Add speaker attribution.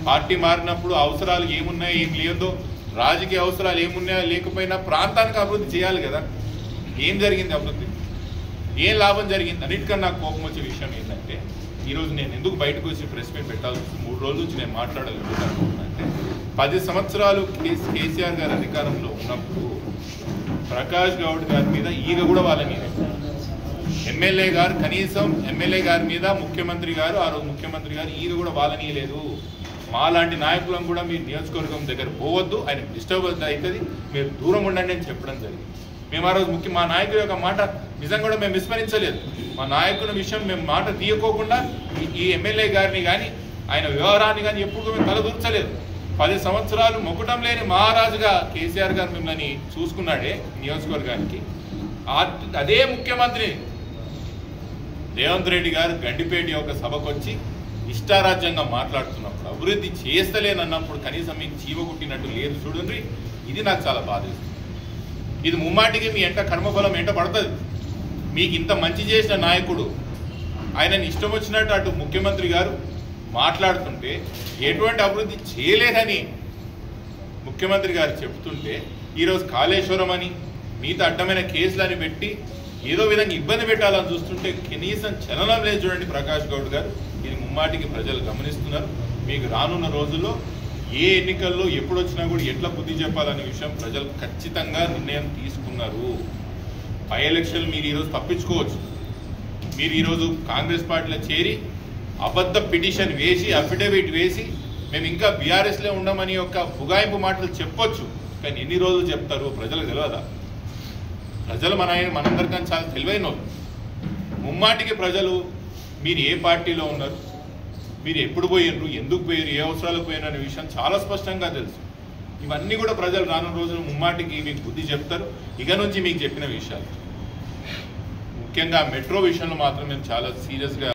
Speaker 1: Party మారినప్పుడు అవసరాలు ఏమున్నాయో ఏం లేదో, రాజకీయ అవసరాలు ఏమున్నాయో లేకపోయినా ప్రాంతానికి అభివృద్ధి చేయాలి కదా. ఏం జరిగింది అభివృద్ధి? ఏం లాభం జరిగింది? అన్నిటికన్నా నాకు కోపం వచ్చే విషయం ఏంటంటే, ఈరోజు నేను ఎందుకు బయటకు వచ్చి ప్రెస్ మీట్ పెట్టాల్సి 3 రోజుల నుంచి నేను మాట్లాడగలుగుతాను. 10 సంవత్సరాలు కేసీఆర్ గారు అధికారంలో ఉన్నప్పుడు ప్రకాష్ గౌడ్ గారి మీద ఈగ కూడా వాళ్ళని ఎమ్మెల్యే గారు, కనీసం ఎమ్మెల్యే గారి మీద ముఖ్యమంత్రి గారు, ఆ రోజు ముఖ్యమంత్రి గారు ఈగ కూడా వాళ్ళనీయలేదు. మా లాంటి నాయకులను కూడా మీరు నియోజకవర్గం దగ్గర పోవద్దు, ఆయన డిస్టర్బ్ అవుతుంది, మీరు దూరం ఉండండి అని చెప్పడం జరిగింది. మేము ఆ రోజు మా నాయకుడి యొక్క మాట నిజంగా కూడా మేము విస్మరించలేదు. మా నాయకుని విషయం మేము మాట తీయకోకుండా ఈ ఎమ్మెల్యే గారిని కానీ ఆయన వ్యవహారాన్ని కానీ ఎప్పుడు మేము తలదూర్చలేదు. 10 సంవత్సరాలు మొక్కటం లేని మహారాజుగా కేసీఆర్ గారు మిమ్మల్ని చూసుకున్నాడే నియోజకవర్గానికి. అదే ముఖ్యమంత్రి రేవంత్ రెడ్డి గారు గండిపేట యొక్క సభకు వచ్చి ఇష్టారాజ్యంగా మాట్లాడుతున్నప్పుడు, అభివృద్ధి చేస్తలేనన్నప్పుడు కనీసం మీకు చీవగుట్టినట్టు లేదు. చూడండి, ఇది నాకు చాలా బాధేస్తుంది. ఇది ముమ్మాటికి మీ ఎంట కర్మఫలం ఎంట పడుతుంది. మీకు ఇంత మంచి చేసిన నాయకుడు ఆయనని ఇష్టం వచ్చినట్టు అటు ముఖ్యమంత్రి గారు మాట్లాడుతుంటే, ఎటువంటి అభివృద్ధి చేయలేదని ముఖ్యమంత్రి గారు చెప్తుంటే, ఈరోజు కాళేశ్వరం అని మిగతా అడ్డమైన కేసులని పెట్టి ఏదో విధంగా ఇబ్బంది పెట్టాలని చూస్తుంటే కనీసం చలనం లేదు. చూడండి ప్రకాష్ గౌడ్ గారు, ఇది ముమ్మాటికి ప్రజలు గమనిస్తున్నారు. మీకు రానున్న రోజుల్లో ఏ ఎన్నికల్లో ఎప్పుడు వచ్చినా కూడా ఎట్లా బుద్ధి చెప్పాలనే విషయం ప్రజలు ఖచ్చితంగా నిర్ణయం తీసుకున్నారు. బై ఎలక్షన్ మీరు ఈరోజు తప్పించుకోవచ్చు. మీరు ఈరోజు కాంగ్రెస్ పార్టీలో చేరి అబద్ధ పిటిషన్ వేసి, అఫిడవిట్ వేసి మేము ఇంకా బీఆర్ఎస్లో ఉండమని ఒక బుగాయింపు మాటలు చెప్పొచ్చు. కానీ ఎన్ని రోజులు చెప్తారు ప్రజలకు తెలియదా? ప్రజలు మనందరికన్నా చాలా తెలివైన వాళ్ళు. ముమ్మాటికి ప్రజలు మీరు ఏ పార్టీలో ఉన్నారు, మీరు ఎప్పుడు పోయినరు, ఎందుకు పోయారు, ఏ అవసరాలకు పోయినారు అనే విషయం చాలా స్పష్టంగా తెలుసు. ఇవన్నీ కూడా ప్రజలు రానున్న రోజులు ముమ్మాటికి మీకు బుద్ధి చెప్తారు. ఇక నుంచి మీకు చెప్పిన విషయాలు, ముఖ్యంగా మెట్రో విషయంలో మాత్రం మేము చాలా సీరియస్గా